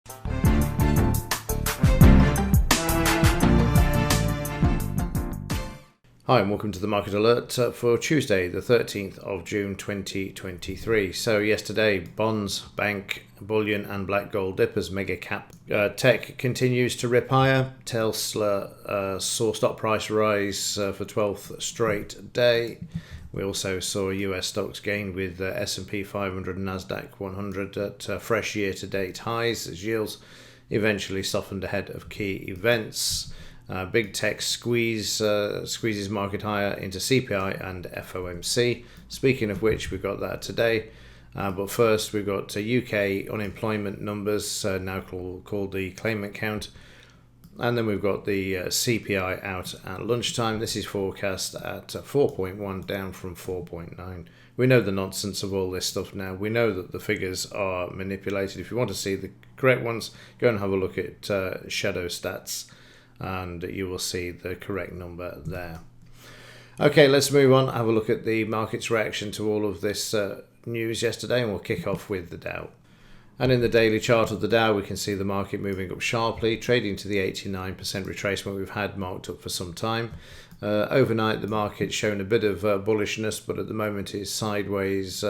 Hi and welcome to the Market Alert for Tuesday the 13th of June 2023. So yesterday bonds, bank, bullion and black gold dippers, mega cap. Tech continues to rip higher. Tesla saw stock price rise for 12th straight day. We also saw US stocks gain with S&P 500 and Nasdaq 100 at fresh year-to-date highs as yields eventually softened ahead of key events. Big tech squeezes market higher into CPI and FOMC. Speaking of which, we've got that today. But first, we've got UK unemployment numbers, now called the claimant count. And then we've got the CPI out at lunchtime. This is forecast at 4.1, down from 4.9. We know the nonsense of all this stuff now. We know that the figures are manipulated. If you want to see the correct ones, go and have a look at Shadow Stats, and you will see the correct number there. Okay, let's move on. Have a look at the market's reaction to all of this news yesterday, and we'll kick off with the Dow. And in the daily chart of the Dow, we can see the market moving up sharply, trading to the 89% retracement we've had marked up for some time. Overnight, the market's shown a bit of bullishness, but at the moment it's sideways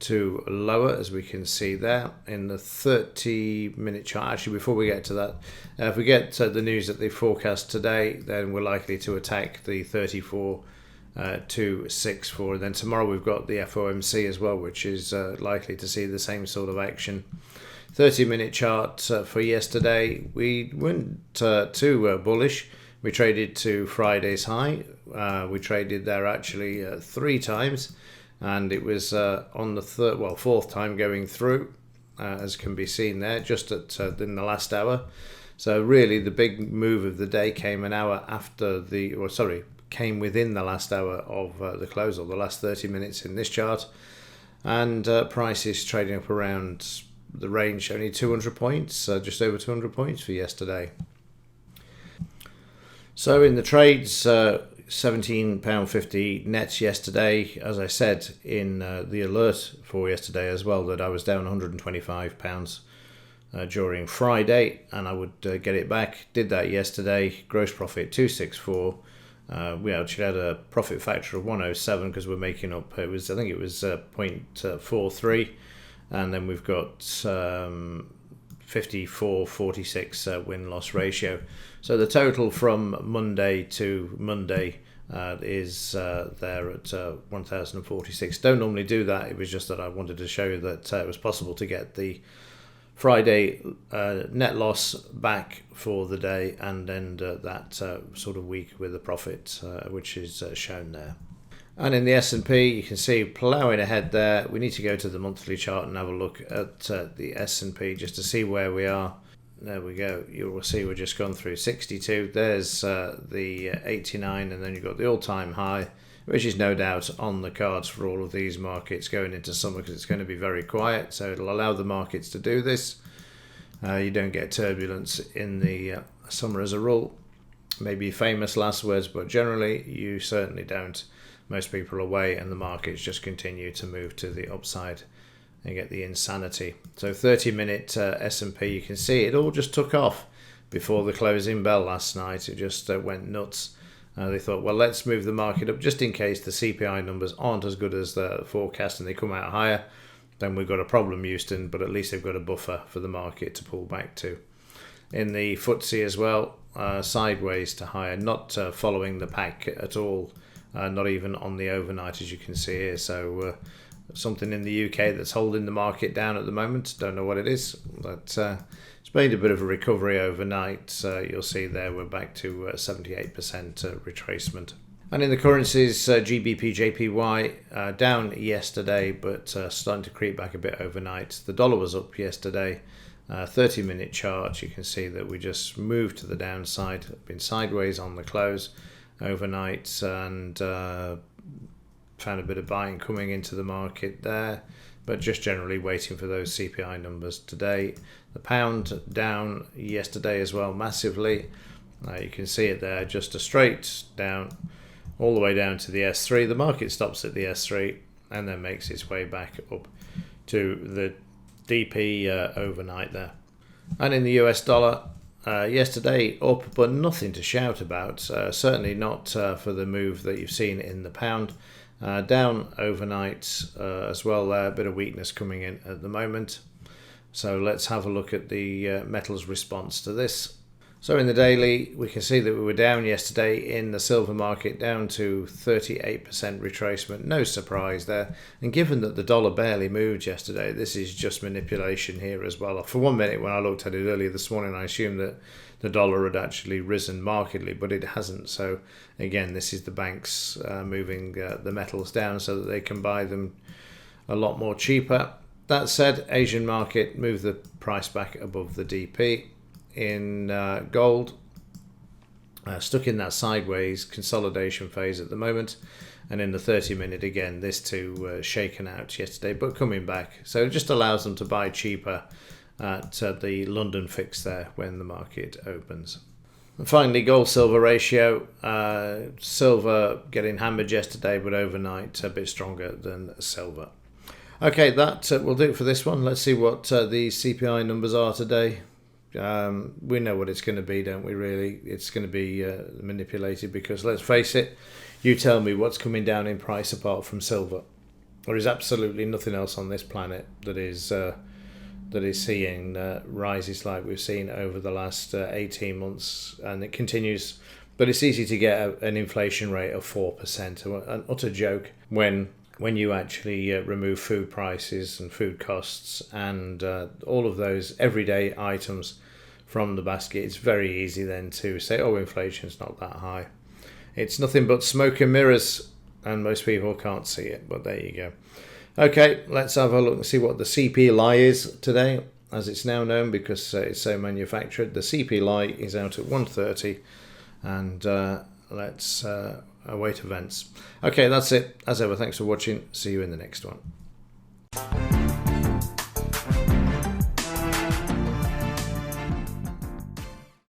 to lower, as we can see there in the 30-minute chart. Actually, before we get to that, if we get the news that they forecast today, then we're likely to attack the 34,264. And then tomorrow we've got the FOMC as well, which is likely to see the same sort of action. 30-minute chart for yesterday, we weren't too bullish. We traded to Friday's high. We traded there actually 3 times. And it was on the fourth time going through, as can be seen there, just in the last hour. So really, the big move of the day came an hour after came within the last hour of the close, or the last 30 minutes in this chart. And price is trading up around the range, only 200 points, just over 200 points for yesterday. So in the trades, £17.50 nets yesterday. As I said in the alert for yesterday as well, that I was down £125 during Friday, and I would get it back. Did that yesterday. Gross profit 264. We actually had a profit factor of 107 because we're making up. I think it was 0.43, and then we've got 54-46 win-loss ratio. So the total from Monday to Monday is there at 1046. Don't normally do that. It was just that I wanted to show you that it was possible to get the Friday net loss back for the day and end that sort of week with a profit, which is shown there. And in the S&P, you can see ploughing ahead there. We need to go to the monthly chart and have a look at the S&P just to see where we are. There we go. You will see we're just gone through 62. There's the 89, and then you've got the all-time high, which is no doubt on the cards for all of these markets going into summer, because it's going to be very quiet. So it'll allow the markets to do this. You don't get turbulence in the summer as a rule. Maybe famous last words, but generally you certainly don't. Most people are away, and the markets just continue to move to the upside and get the insanity. So 30-minute S&P, you can see it all just took off before the closing bell last night. It just went nuts. They thought, well, let's move the market up just in case the CPI numbers aren't as good as the forecast and they come out higher. Then we've got a problem, Houston, but at least they've got a buffer for the market to pull back to. In the FTSE as well, sideways to higher, not following the pack at all, not even on the overnight, as you can see here. So something in the UK that's holding the market down at the moment. Don't know what it is, but it's made a bit of a recovery overnight. You'll see there we're back to 78% retracement. And in the currencies, GBP, JPY down yesterday, but starting to creep back a bit overnight. The dollar was up yesterday. 30-minute chart, you can see that we just moved to the downside, been sideways on the close overnight, and found a bit of buying coming into the market there, but just generally waiting for those CPI numbers today. The pound down yesterday as well, massively. You can see it there, just a straight down all the way down to the S3. The market stops at the S3 and then makes its way back up to the DP overnight there. And in the US dollar, yesterday up, but nothing to shout about. Certainly not for the move that you've seen in the pound. Down overnight as well there, a bit of weakness coming in at the moment. So let's have a look at the metals response to this. So in the daily, we can see that we were down yesterday in the silver market, down to 38% retracement. No surprise there. And given that the dollar barely moved yesterday, this is just manipulation here as well. For 1 minute, when I looked at it earlier this morning, I assumed that the dollar had actually risen markedly, but it hasn't. So again, this is the banks moving the metals down so that they can buy them a lot more cheaper. That said, Asian market moved the price back above the DP. In gold, stuck in that sideways consolidation phase at the moment, and in the 30-minute again, this too shaken out yesterday but coming back, so it just allows them to buy cheaper at the London fix there when the market opens. And finally, gold silver ratio, silver getting hammered yesterday, but overnight a bit stronger than silver. Okay, that will do it for this one. Let's see what the CPI numbers are today. We know what it's going to be, don't we, really? It's going to be manipulated because, let's face it, you tell me what's coming down in price apart from silver. There is absolutely nothing else on this planet that is seeing rises like we've seen over the last 18 months, and it continues. But it's easy to get an inflation rate of 4%, an utter joke when you actually remove food prices and food costs and all of those everyday items from the basket. It's very easy then to say, oh, inflation's not that high. It's nothing but smoke and mirrors, and most people can't see it, but there you go. Okay, let's have a look and see what the CPI is today, as it's now known because it's so manufactured. The CPI is out at 130, and let's await events. Okay, that's it. As ever, thanks for watching. See you in the next one.